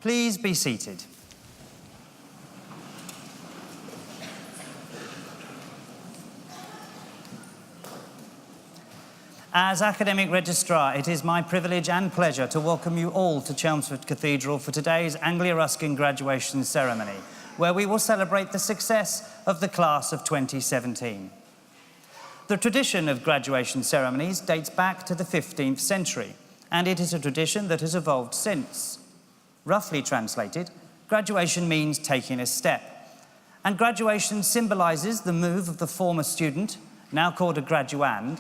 Please be seated. As Academic Registrar, it is my privilege and pleasure to welcome you all to Chelmsford Cathedral for today's Anglia Ruskin graduation ceremony, where we will celebrate the success of the class of 2017. The tradition of graduation ceremonies dates back to the 15th century, and it is a tradition that has evolved since. Roughly translated, graduation means taking a step, and graduation symbolises the move of the former student, now called a graduand,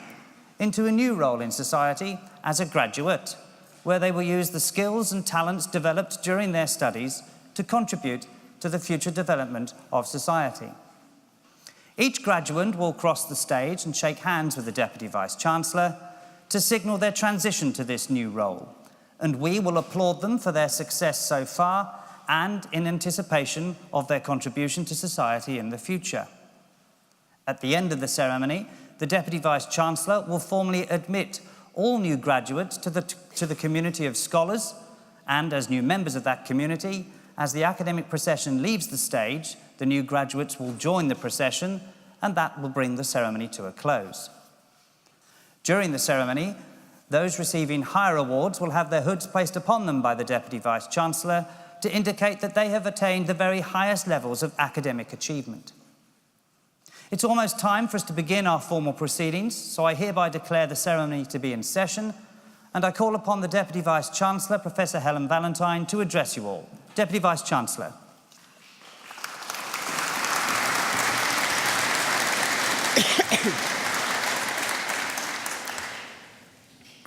into a new role in society as a graduate, where they will use the skills and talents developed during their studies to contribute to the future development of society. Each graduand will cross the stage and shake hands with the Deputy Vice-Chancellor to signal their transition to this new role, and we will applaud them for their success so far and in anticipation of their contribution to society in the future. At the end of the ceremony, the Deputy Vice-Chancellor will formally admit all new graduates to the community of scholars, and as new members of that community, as the academic procession leaves the stage, the new graduates will join the procession, and that will bring the ceremony to a close. During the ceremony, those receiving higher awards will have their hoods placed upon them by the Deputy Vice-Chancellor to indicate that they have attained the very highest levels of academic achievement. It's almost time for us to begin our formal proceedings, so I hereby declare the ceremony to be in session, and I call upon the Deputy Vice-Chancellor, Professor Helen Valentine, to address you all. Deputy Vice-Chancellor.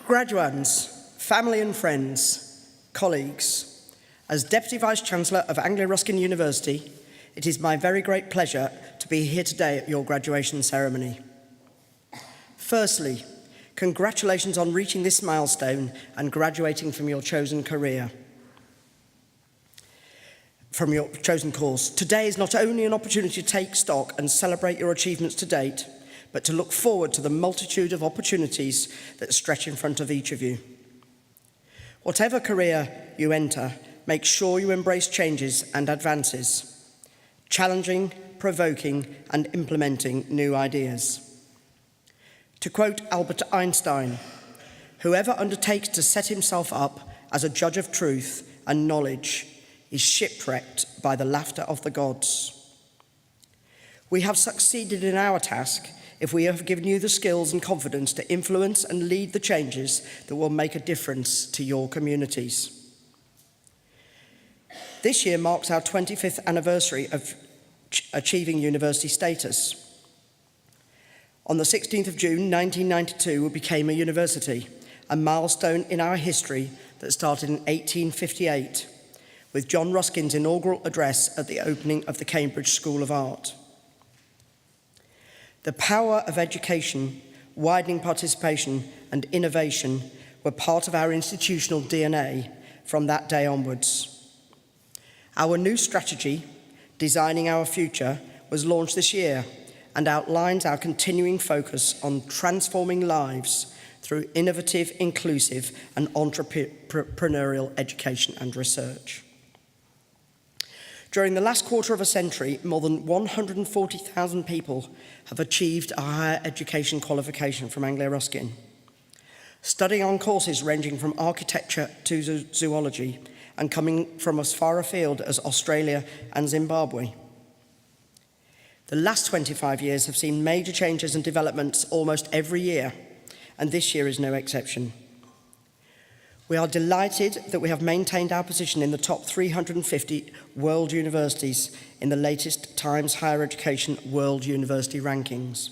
Graduands, family and friends, colleagues, as Deputy Vice-Chancellor of Anglia Ruskin University, it is my very great pleasure to be here today at your graduation ceremony. Firstly, congratulations on reaching this milestone and graduating from your chosen career, from your chosen course. Today is not only an opportunity to take stock and celebrate your achievements to date, but to look forward to the multitude of opportunities that stretch in front of each of you. Whatever career you enter, make sure you embrace changes and advances, challenging, provoking, and implementing new ideas. To quote Albert Einstein, "Whoever undertakes to set himself up as a judge of truth and knowledge is shipwrecked by the laughter of the gods." We have succeeded in our task if we have given you the skills and confidence to influence and lead the changes that will make a difference to your communities. This year marks our 25th anniversary of achieving university status. On the 16th of June 1992, we became a university, a milestone in our history that started in 1858, with John Ruskin's inaugural address at the opening of the Cambridge School of Art. The power of education, widening participation, and innovation were part of our institutional DNA from that day onwards. Our new strategy, Designing Our Future, was launched this year and outlines our continuing focus on transforming lives through innovative, inclusive, and entrepreneurial education and research. During the last quarter of a century, more than 140,000 people have achieved a higher education qualification from Anglia Ruskin, studying on courses ranging from architecture to zoology and coming from as far afield as Australia and Zimbabwe. The last 25 years have seen major changes and developments almost every year, and this year is no exception. We are delighted that we have maintained our position in the top 350 world universities in the latest Times Higher Education World University Rankings.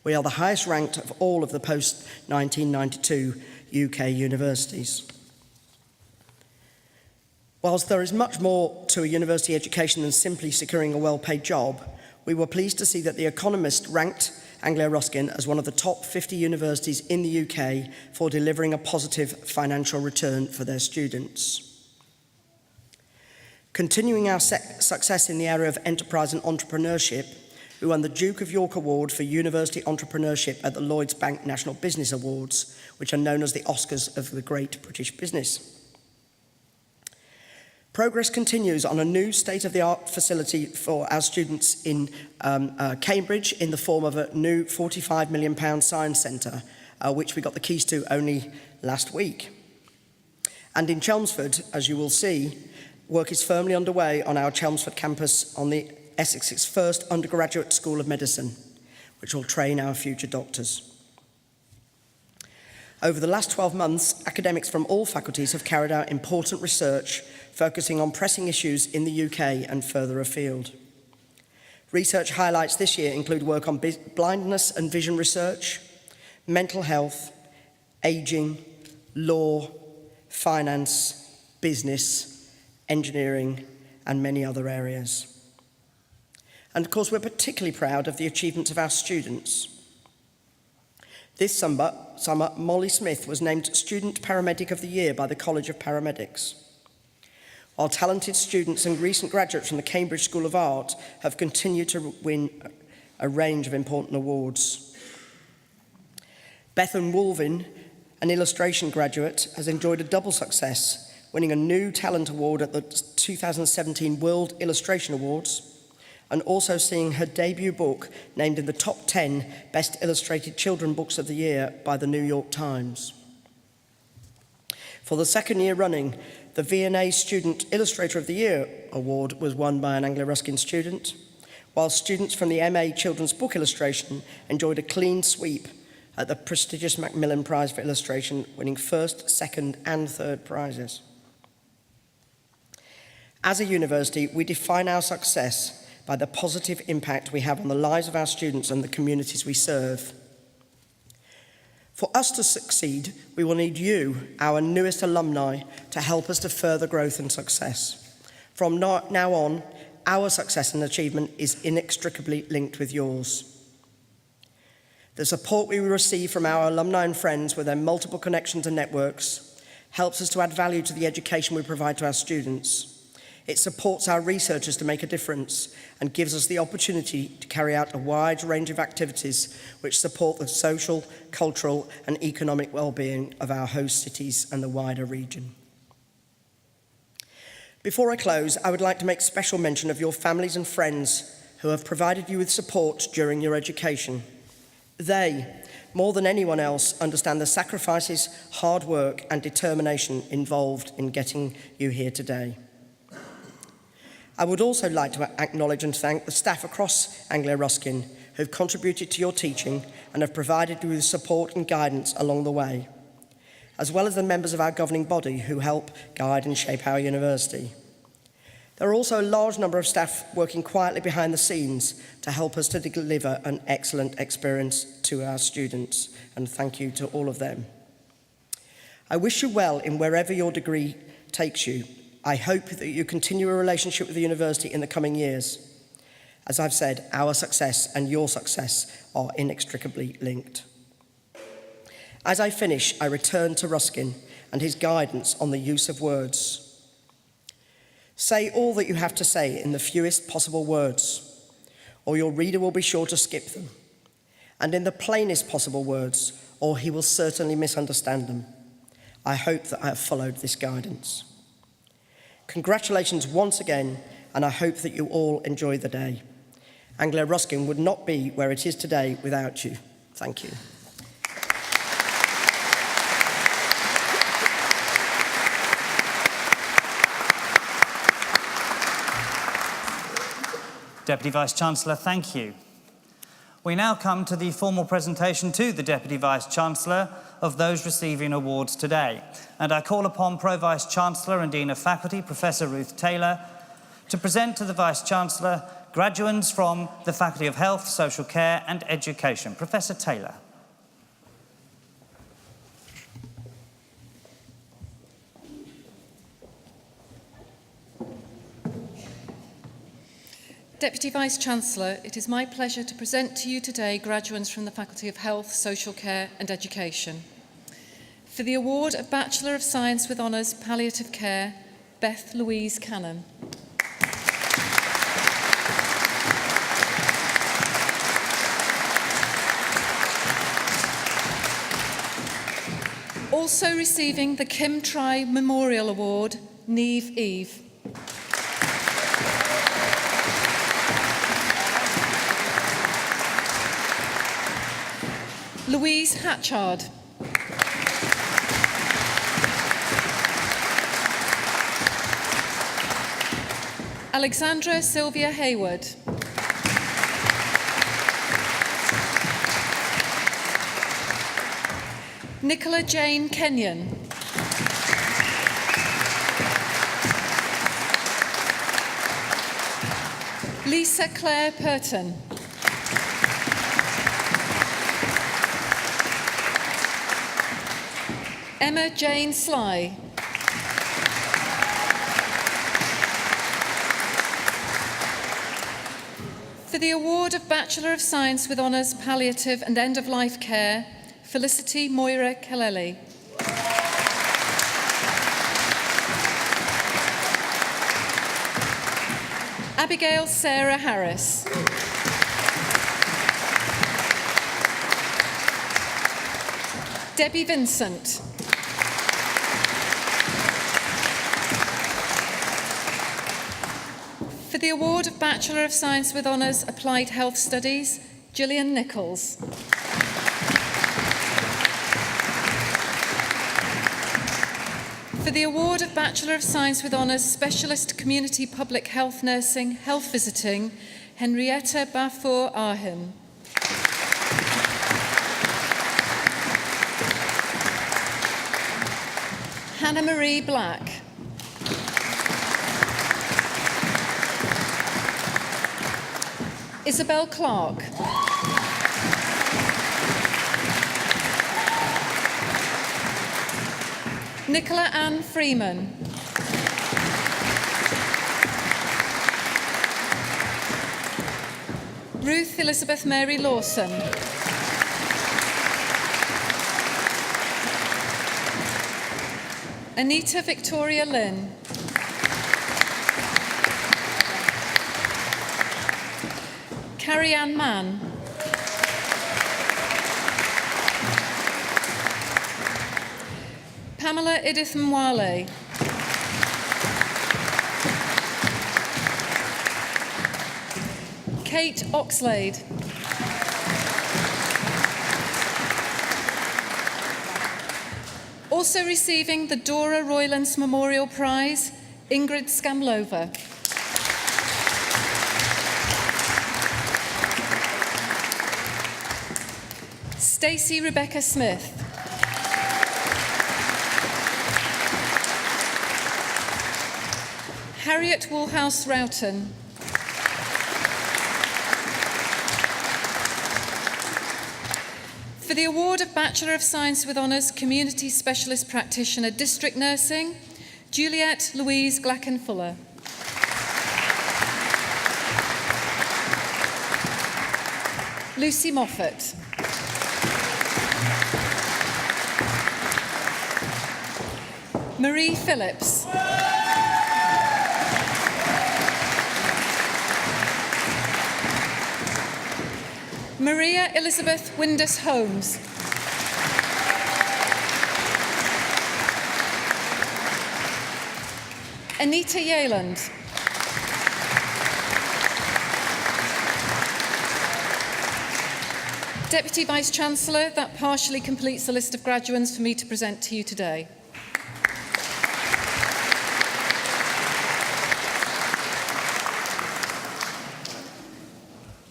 We are the highest ranked of all of the post-1992 UK universities. Whilst there is much more to a university education than simply securing a well-paid job, we were pleased to see that The Economist ranked Anglia Ruskin as one of the top 50 universities in the UK for delivering a positive financial return for their students. Continuing our success in the area of enterprise and entrepreneurship, we won the Duke of York Award for University Entrepreneurship at the Lloyds Bank National Business Awards, which are known as the Oscars of the Great British Business. Progress continues on a new state-of-the-art facility for our students in Cambridge in the form of a new £45 million science centre, which we got the keys to only last week. And in Chelmsford, as you will see, work is firmly underway on our Chelmsford campus on the Essex's first undergraduate school of medicine, which will train our future doctors. Over the last 12 months, academics from all faculties have carried out important research focusing on pressing issues in the UK and further afield. Research highlights this year include work on blindness and vision research, mental health, ageing, law, finance, business, engineering, and many other areas. And of course, we're particularly proud of the achievements of our students. This summer, Molly Smith was named Student Paramedic of the Year by the College of Paramedics, while talented students and recent graduates from the Cambridge School of Art have continued to win a range of important awards. Bethan Wolvin, an illustration graduate, has enjoyed a double success, winning a new talent award at the 2017 World Illustration Awards, and also seeing her debut book named in the top 10 Best Illustrated Children Books of the Year by the New York Times. For the second year running, the V&A Student Illustrator of the Year award was won by an Anglia Ruskin student, while students from the MA Children's Book Illustration enjoyed a clean sweep at the prestigious Macmillan Prize for Illustration, winning first, second, and third prizes. As a university, we define our success by the positive impact we have on the lives of our students and the communities we serve. For us to succeed, we will need you, our newest alumni, to help us to further growth and success. From now on, our success and achievement is inextricably linked with yours. The support we receive from our alumni and friends with their multiple connections and networks helps us to add value to the education we provide to our students. It supports our researchers to make a difference and gives us the opportunity to carry out a wide range of activities which support the social, cultural, and economic well-being of our host cities and the wider region. Before I close, I would like to make special mention of your families and friends who have provided you with support during your education. They, more than anyone else, understand the sacrifices, hard work, and determination involved in getting you here today. I would also like to acknowledge and thank the staff across Anglia Ruskin who have contributed to your teaching and have provided you with support and guidance along the way, as well as the members of our governing body who help guide and shape our university. There are also a large number of staff working quietly behind the scenes to help us to deliver an excellent experience to our students, and thank you to all of them. I wish you well in wherever your degree takes you. I hope that you continue a relationship with the university in the coming years. As I've said, our success and your success are inextricably linked. As I finish, I return to Ruskin and his guidance on the use of words. Say all that you have to say in the fewest possible words, or your reader will be sure to skip them, and in the plainest possible words, or he will certainly misunderstand them. I hope that I have followed this guidance. Congratulations once again, and I hope that you all enjoy the day. Anglia Ruskin would not be where it is today without you. Thank you. Deputy Vice-Chancellor, thank you. We now come to the formal presentation to the Deputy Vice-Chancellor of those receiving awards today. And I call upon Pro-Vice-Chancellor and Dean of Faculty, Professor Ruth Taylor, to present to the Vice-Chancellor graduates from the Faculty of Health, Social Care and Education. Professor Taylor. Deputy Vice-Chancellor, it is my pleasure to present to you today graduates from the Faculty of Health, Social Care and Education. For the award of Bachelor of Science with Honours Palliative Care, Beth Louise Cannon. Also receiving the Kim Try Memorial Award, Niamh Eve. Louise Hatchard. Alexandra Sylvia Hayward. Nicola Jane Kenyon. Lisa Claire Purton. Emma Jane Sly. For the award of Bachelor of Science with Honours Palliative and End-of-Life Care, Felicity Moira Kelly. Abigail Sarah Harris. Debbie Vincent. For the award of Bachelor of Science with Honours Applied Health Studies, Gillian Nichols. For the award of Bachelor of Science with Honours Specialist Community Public Health Nursing Health Visiting, Henrietta Bafour Ahim. Hannah Marie Black. Isabel Clark. Nicola Ann Freeman. Ruth Elizabeth Mary Lawson. Anita Victoria Lynn. Carrie Ann Mann. Pamela Edith Mwale. Kate Oxlade. Also receiving the Dora Roylance Memorial Prize, Ingrid Skamlova. Stacey Rebecca Smith. Harriet Woolhouse Roughton. For the award of Bachelor of Science with Honours Community Specialist Practitioner District Nursing, Juliet Louise Glacken-Fuller. Lucy Moffat. Marie Phillips. Maria Elizabeth Windus Holmes. Anita Yayland. Deputy Vice-Chancellor, that partially completes the list of graduands for me to present to you today.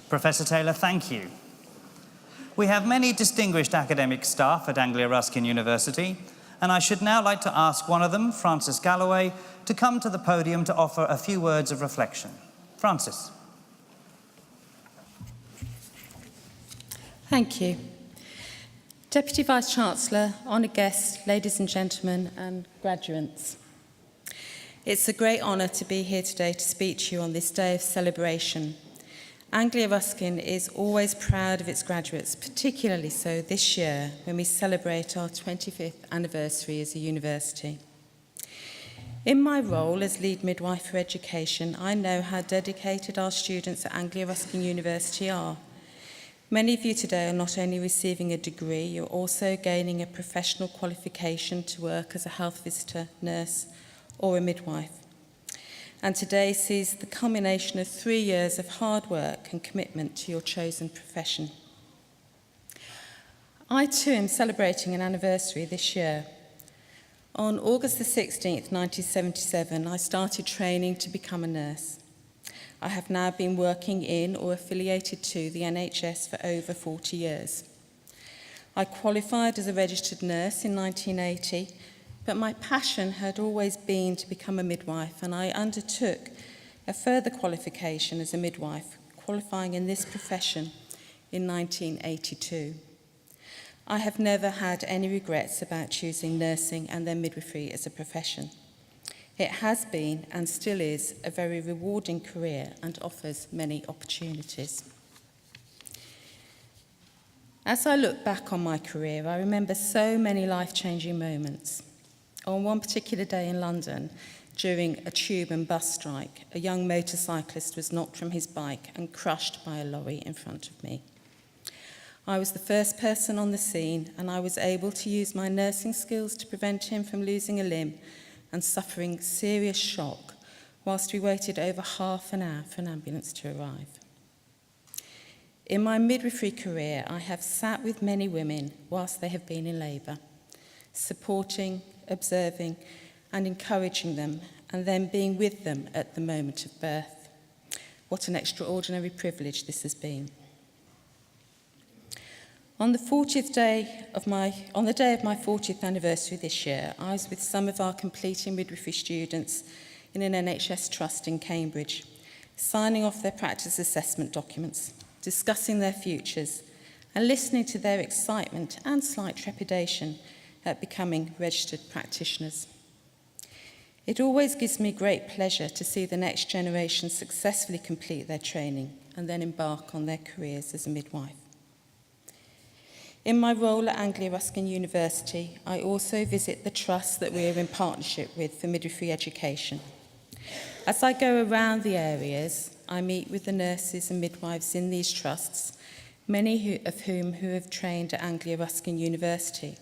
Professor Taylor, thank you. We have many distinguished academic staff at Anglia Ruskin University, and I should now like to ask one of them, Frances Galloway, to come to the podium to offer a few words of reflection. Frances. Thank you. Deputy Vice-Chancellor, honoured guests, ladies and gentlemen, and graduates. It's a great honour to be here today to speak to you on this day of celebration. Anglia Ruskin is always proud of its graduates, particularly so this year when we celebrate our 25th anniversary as a university. In my role as lead midwife for education, I know how dedicated our students at Anglia Ruskin University are. Many of you today are not only receiving a degree, you're also gaining a professional qualification to work as a health visitor, nurse, or a midwife. and today sees the culmination of 3 years of hard work and commitment to your chosen profession. I too am celebrating an anniversary this year. On August the 16th, 1977, I started training to become a nurse. I have now been working in or affiliated to the NHS for over 40 years. I qualified as a registered nurse in 1980, but my passion had always been to become a midwife, and I undertook a further qualification as a midwife, qualifying in this profession in 1982. I have never had any regrets about choosing nursing and then midwifery as a profession. It has been and still is a very rewarding career and offers many opportunities. As I look back on my career, I remember so many life-changing moments. On one particular day in London, during a tube and bus strike, a young motorcyclist was knocked from his bike and crushed by a lorry in front of me. I was the first person on the scene, and I was able to use my nursing skills to prevent him from losing a limb and suffering serious shock, whilst we waited over half an hour for an ambulance to arrive. In my midwifery career, I have sat with many women whilst they have been in labour, supporting, observing and encouraging them, and then being with them at the moment of birth. What an extraordinary privilege this has been. On the day of my 40th anniversary this year, I was with some of our completing midwifery students in an NHS trust in Cambridge, signing off their practice assessment documents, discussing their futures, and listening to their excitement and slight trepidation at becoming registered practitioners. It always gives me great pleasure to see the next generation successfully complete their training and then embark on their careers as a midwife. In my role at Anglia Ruskin University, I also visit the trust that we are in partnership with for midwifery education. As I go around the areas, I meet with the nurses and midwives in these trusts, many of whom have trained at Anglia Ruskin University.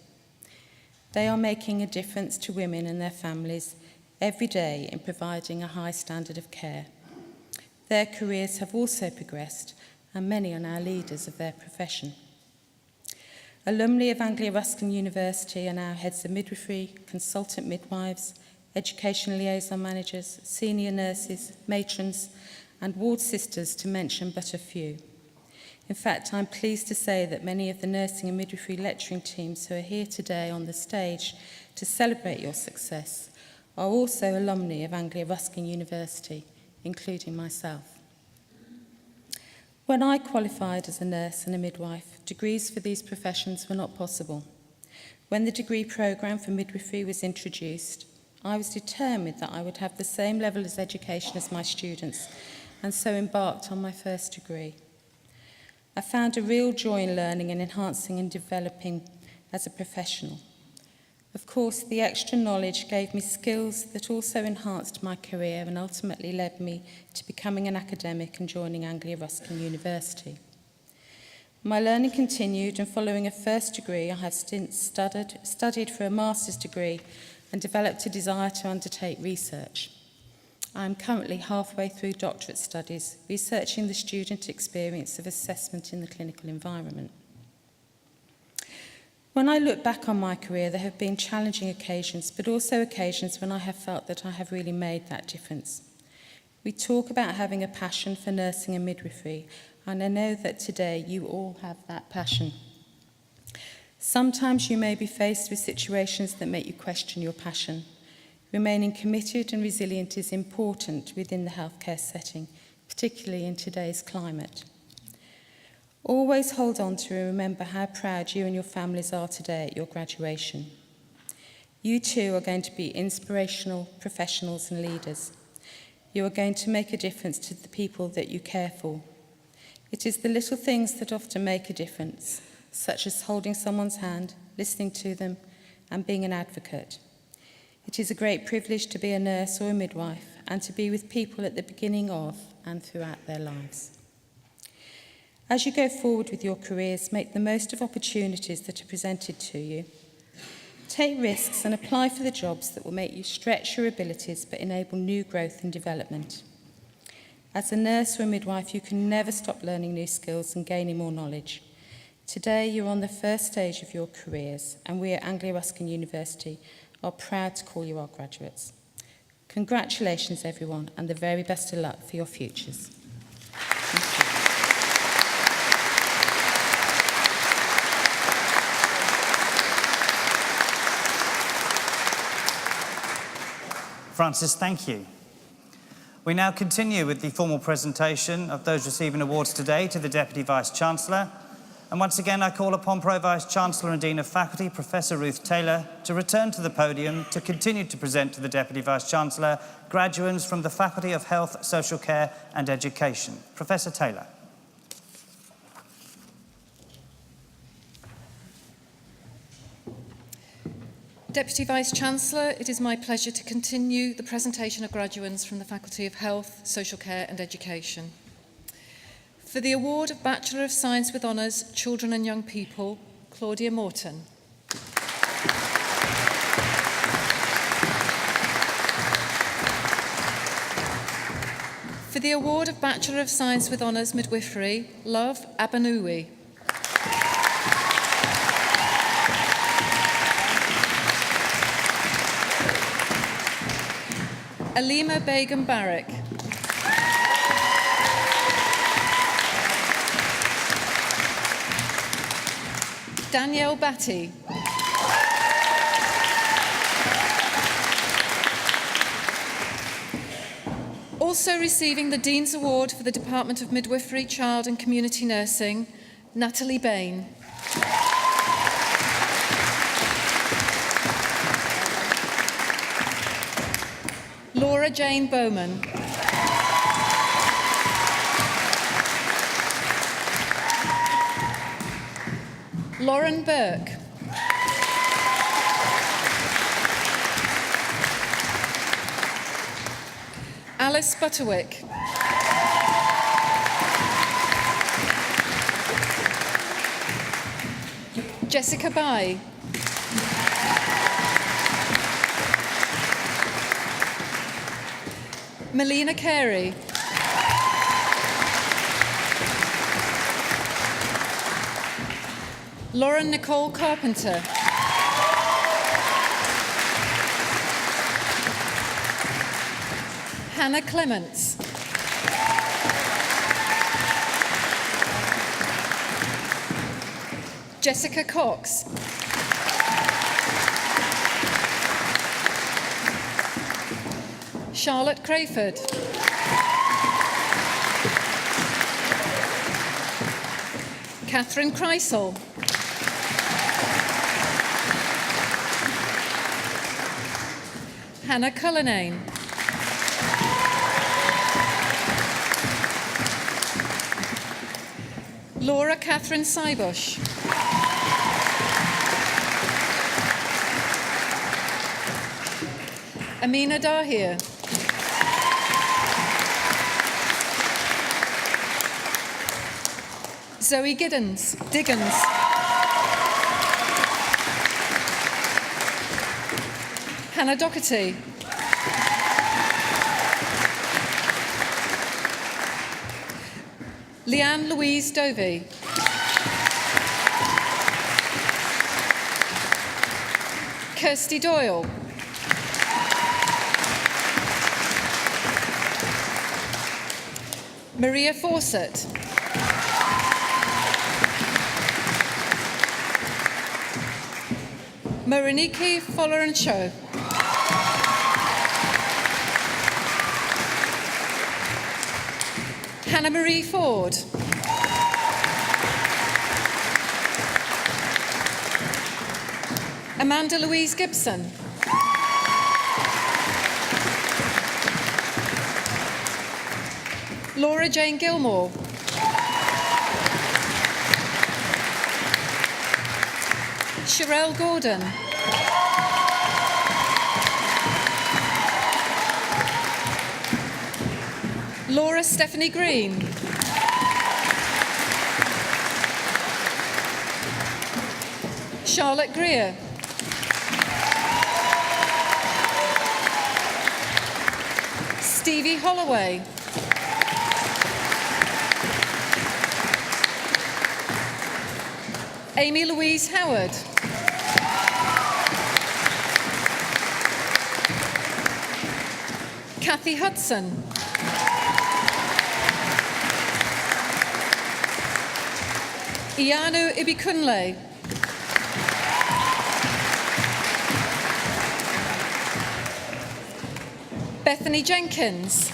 They are making a difference to women and their families every day in providing a high standard of care. Their careers have also progressed, and many are now leaders of their profession. Alumni of Anglia Ruskin University are now heads of midwifery, consultant midwives, education liaison managers, senior nurses, matrons, and ward sisters, to mention but a few. In fact, I'm pleased to say that many of the nursing and midwifery lecturing teams who are here today on the stage to celebrate your success are also alumni of Anglia Ruskin University, including myself. When I qualified as a nurse and a midwife, degrees for these professions were not possible. When the degree programme for midwifery was introduced, I was determined that I would have the same level of education as my students, and so embarked on my first degree. I found a real joy in learning and enhancing and developing as a professional. Of course, the extra knowledge gave me skills that also enhanced my career and ultimately led me to becoming an academic and joining Anglia Ruskin University. My learning continued, and following a first degree, I have since studied for a master's degree and developed a desire to undertake research. I am currently halfway through doctorate studies, researching the student experience of assessment in the clinical environment. When I look back on my career, there have been challenging occasions, but also occasions when I have felt that I have really made that difference. We talk about having a passion for nursing and midwifery, and I know that today you all have that passion. Sometimes you may be faced with situations that make you question your passion. Remaining committed and resilient is important within the healthcare setting, particularly in today's climate. Always hold on to and remember how proud you and your families are today at your graduation. You too are going to be inspirational professionals and leaders. You are going to make a difference to the people that you care for. It is the little things that often make a difference, such as holding someone's hand, listening to them, and being an advocate. It is a great privilege to be a nurse or a midwife and to be with people at the beginning of and throughout their lives. As you go forward with your careers, make the most of opportunities that are presented to you. Take risks and apply for the jobs that will make you stretch your abilities but enable new growth and development. As a nurse or a midwife, you can never stop learning new skills and gaining more knowledge. Today, you're on the first stage of your careers, and we at Anglia Ruskin University are proud to call you our graduates. Congratulations, everyone, and the very best of luck for your futures. Thank you. Francis, thank you. We now continue with the formal presentation of those receiving awards today to the Deputy Vice-Chancellor. And once again, I call upon Pro-Vice-Chancellor and Dean of Faculty, Professor Ruth Taylor, to return to the podium to continue to present to the Deputy Vice-Chancellor graduates from the Faculty of Health, Social Care and Education. Professor Taylor. Deputy Vice-Chancellor, it is my pleasure to continue the presentation of graduates from the Faculty of Health, Social Care and Education. For the award of Bachelor of Science with Honours, Children and Young People, Claudia Morton. For the award of Bachelor of Science with Honours, Midwifery, Love Abanui. Alima Begum Barak. Danielle Batty. Also receiving the Dean's Award for the Department of Midwifery, Child and Community Nursing, Natalie Bain. Laura Jane Bowman. Lauren Burke. Alice Butterwick. Jessica Bai. Melina Carey. Lauren Nicole Carpenter. Hannah Clements. Jessica Cox. Charlotte Crayford. Catherine Kreisel. Hannah Cullinane. Laura Catherine Sybush. Amina Dahir. Zoe Diggins. Hannah Doherty. Leanne Louise Dovey. Kirsty Doyle. Maria Fawcett. Moriniki Folarancho. Hannah Marie Ford. Amanda Louise Gibson. Laura Jane Gilmore. Sherelle Gordon. Laura Stephanie Green. Charlotte Greer. Stevie Holloway. Amy Louise Howard. Kathy Hudson. Ianu Ibikunle. Bethany Jenkins.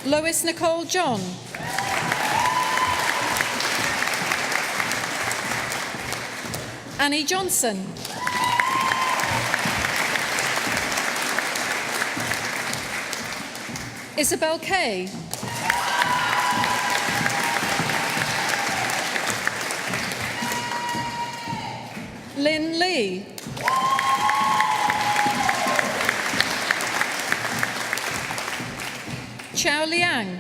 Lois Nicole John. Annie Johnson. Isabel Kay. Lynn Lee. Chao Liang.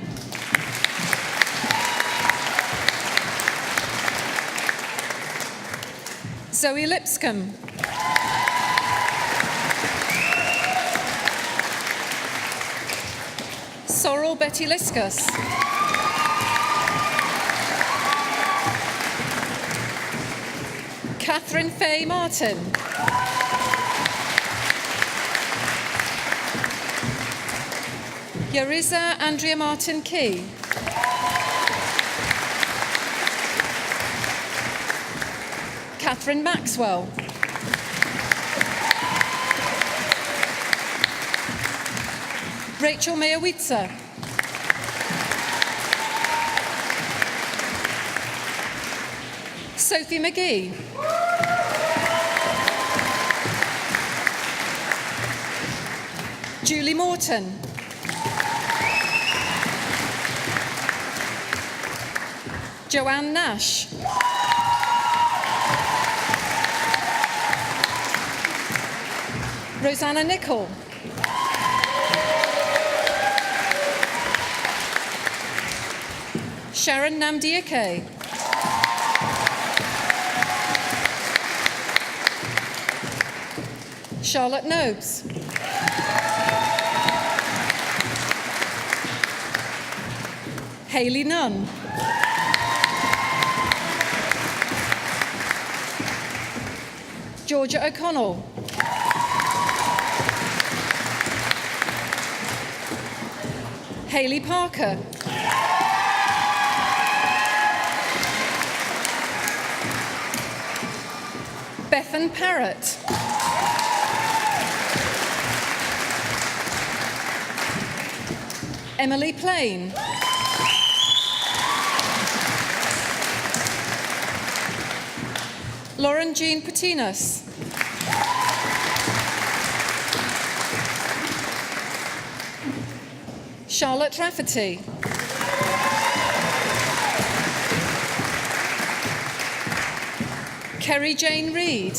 Zoe Lipscomb. Sorrel Betty Liskus. Catherine Faye Martin. Yariza Andrea Martin Key. Catherine Maxwell. Rachel Mayawitsa. Sophie McGee. Julie Morton. Joanne Nash. Rosanna Nichol. Sharon Namdiake. Charlotte Nobes. Hayley Nunn. Georgia O'Connell. Hayley Parker. Bethan Parrott. Emily Plain. Lauren Jean Patinas. Charlotte Rafferty. Kerry Jane Reid.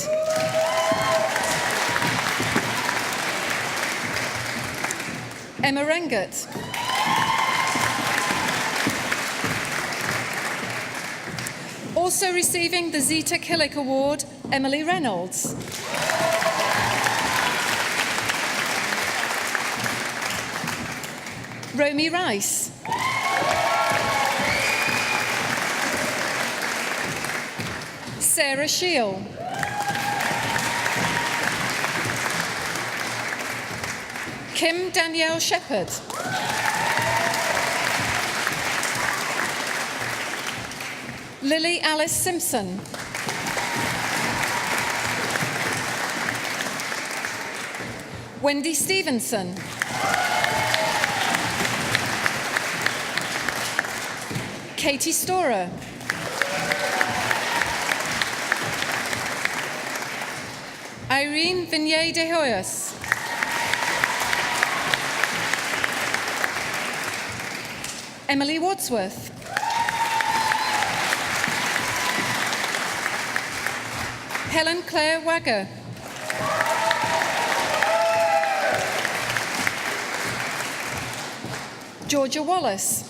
Emma Rengert. Also receiving the Zita Killick Award, Emily Reynolds. Romy Rice. Sarah Shield. Kim Danielle Shepherd. Lily Alice Simpson. Wendy Stevenson. Katie Storer. Irene Vignier de Hoyos. Emily Wadsworth. Helen Claire Wagger. Georgia Wallace.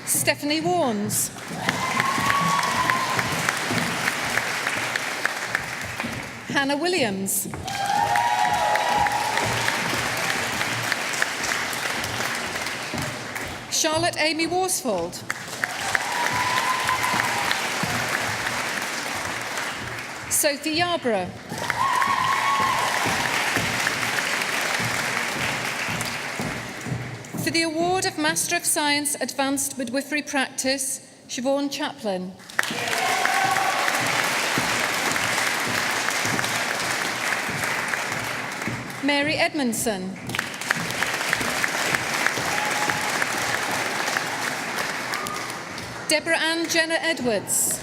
Stephanie Warnes. Hannah Williams. Charlotte Amy Worsfold. Sophie Yarborough. For the award of Master of Science Advanced Midwifery Practice, Siobhan Chaplin. Mary Edmondson. Deborah Ann Jenner Edwards.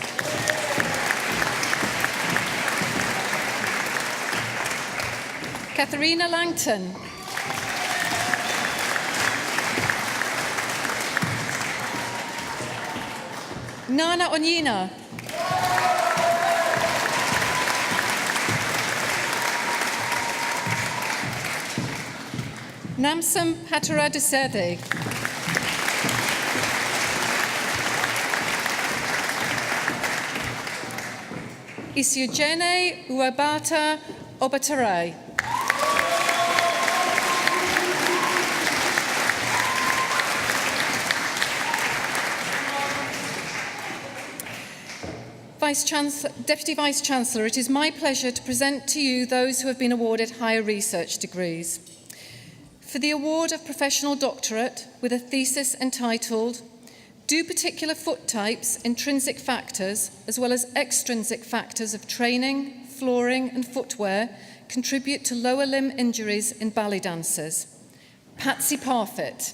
Katharina Langton. Nana Onyina. Namsam Hataradisede. Isiogene Uabata Obatarai. Deputy Vice-Chancellor, it is my pleasure to present to you those who have been awarded higher research degrees. For the award of Professional Doctorate with a thesis entitled "Do particular foot types, intrinsic factors, as well as extrinsic factors of training, flooring and footwear contribute to lower limb injuries in ballet dancers?" Patsy Parfitt.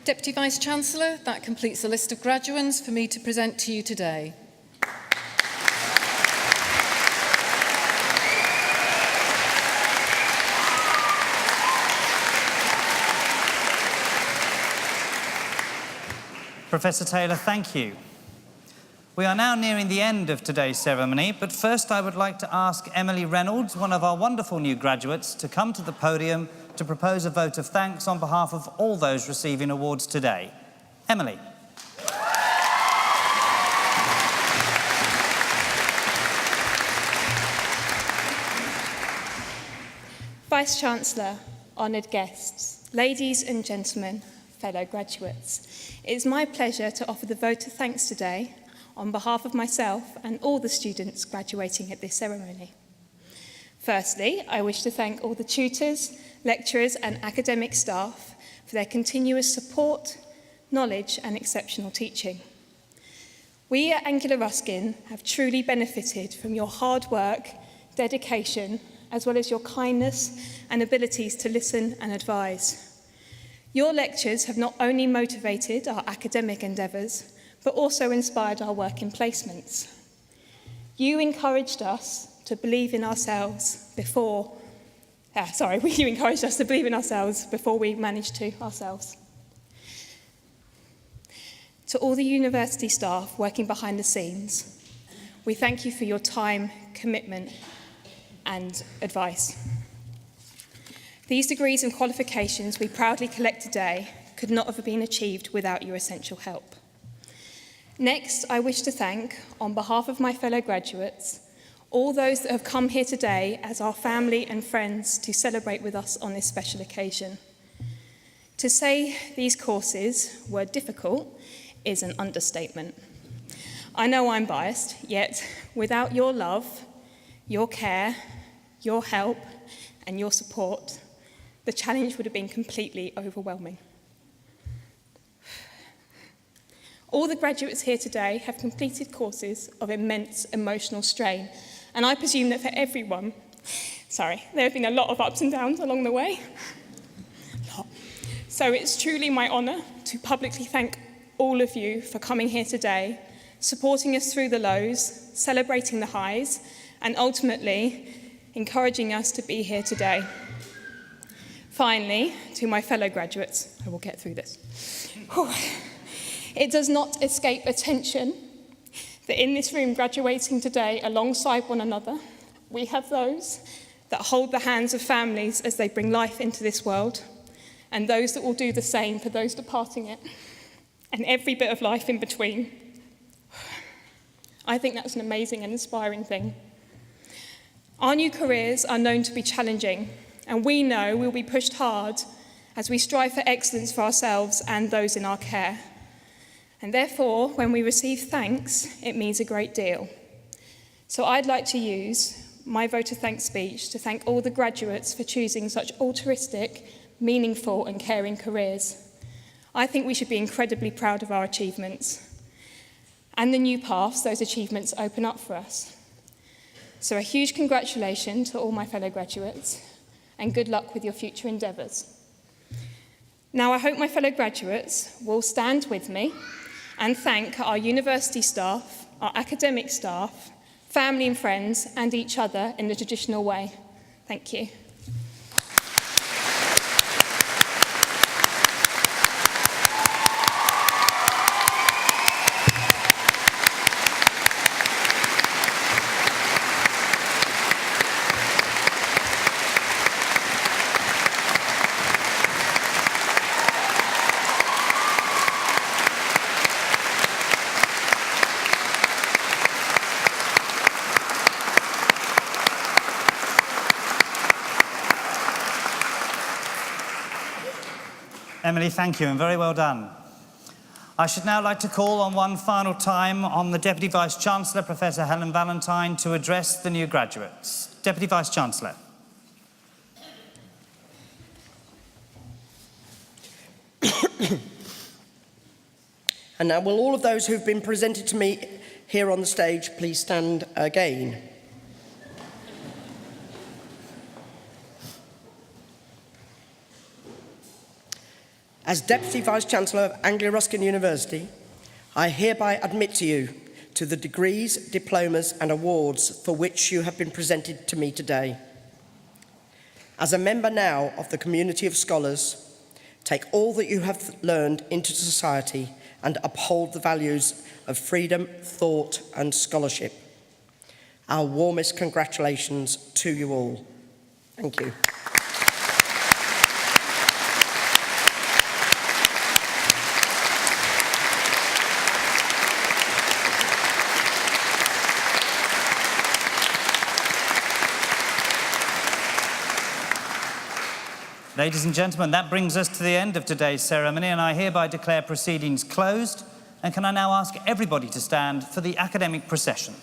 Deputy Vice-Chancellor, that completes the list of graduands for me to present to you today. Professor Taylor, thank you. We are now nearing the end of today's ceremony, but first I would like to ask Emily Reynolds, one of our wonderful new graduates, to come to the podium to propose a vote of thanks on behalf of all those receiving awards today. Emily. Vice-Chancellor, honoured guests, ladies and gentlemen, fellow graduates, it is my pleasure to offer the vote of thanks today on behalf of myself and all the students graduating at this ceremony. Firstly, I wish to thank all the tutors, lecturers and academic staff for their continuous support, knowledge and exceptional teaching. We at Anglia Ruskin have truly benefited from your hard work, dedication, as well as your kindness and abilities to listen and advise. Your lectures have not only motivated our academic endeavours, but also inspired our work in placements. You encouraged us to believe in ourselves before we managed to ourselves. To all the university staff working behind the scenes, we thank you for your time, commitment, and advice. These degrees and qualifications we proudly collect today could not have been achieved without your essential help. Next, I wish to thank, on behalf of my fellow graduates, all those that have come here today as our family and friends to celebrate with us on this special occasion. To say these courses were difficult is an understatement. I know I'm biased, yet without your love, your care, your help, and your support, the challenge would have been completely overwhelming. All the graduates here today have completed courses of immense emotional strain, and I presume that for everyone, There have been a lot of ups and downs along the way. So it's truly my honour to publicly thank all of you for coming here today, supporting us through the lows, celebrating the highs, and ultimately encouraging us to be here today. Finally, to my fellow graduates, I will get through this. It does not escape attention that in this room graduating today alongside one another, we have those that hold the hands of families as they bring life into this world, and those that will do the same for those departing it, and every bit of life in between. I think that's an amazing and inspiring thing. Our new careers are known to be challenging, and we know we'll be pushed hard as we strive for excellence for ourselves and those in our care. And therefore, when we receive thanks, it means a great deal. So I'd like to use my vote of thanks speech to thank all the graduates for choosing such altruistic, meaningful and caring careers. I think we should be incredibly proud of our achievements and the new paths those achievements open up for us. So a huge congratulations to all my fellow graduates and good luck with your future endeavours. Now I hope my fellow graduates will stand with me and thank our university staff, our academic staff, family and friends and each other in the traditional way. Thank you. Emily, thank you, and very well done. I should now like to call on one final time on the Deputy Vice-Chancellor, Professor Helen Valentine, to address the new graduates. Deputy Vice-Chancellor. And now will all of those who've been presented to me here on the stage please stand again. As Deputy Vice-Chancellor of Anglia Ruskin University, I hereby admit to you to the degrees, diplomas and awards for which you have been presented to me today. As a member now of the community of scholars, take all that you have learned into society and uphold the values of freedom, thought and scholarship. Our warmest congratulations to you all. Thank you. Ladies and gentlemen, that brings us to the end of today's ceremony, and I hereby declare proceedings closed. And can I now ask everybody to stand for the academic procession?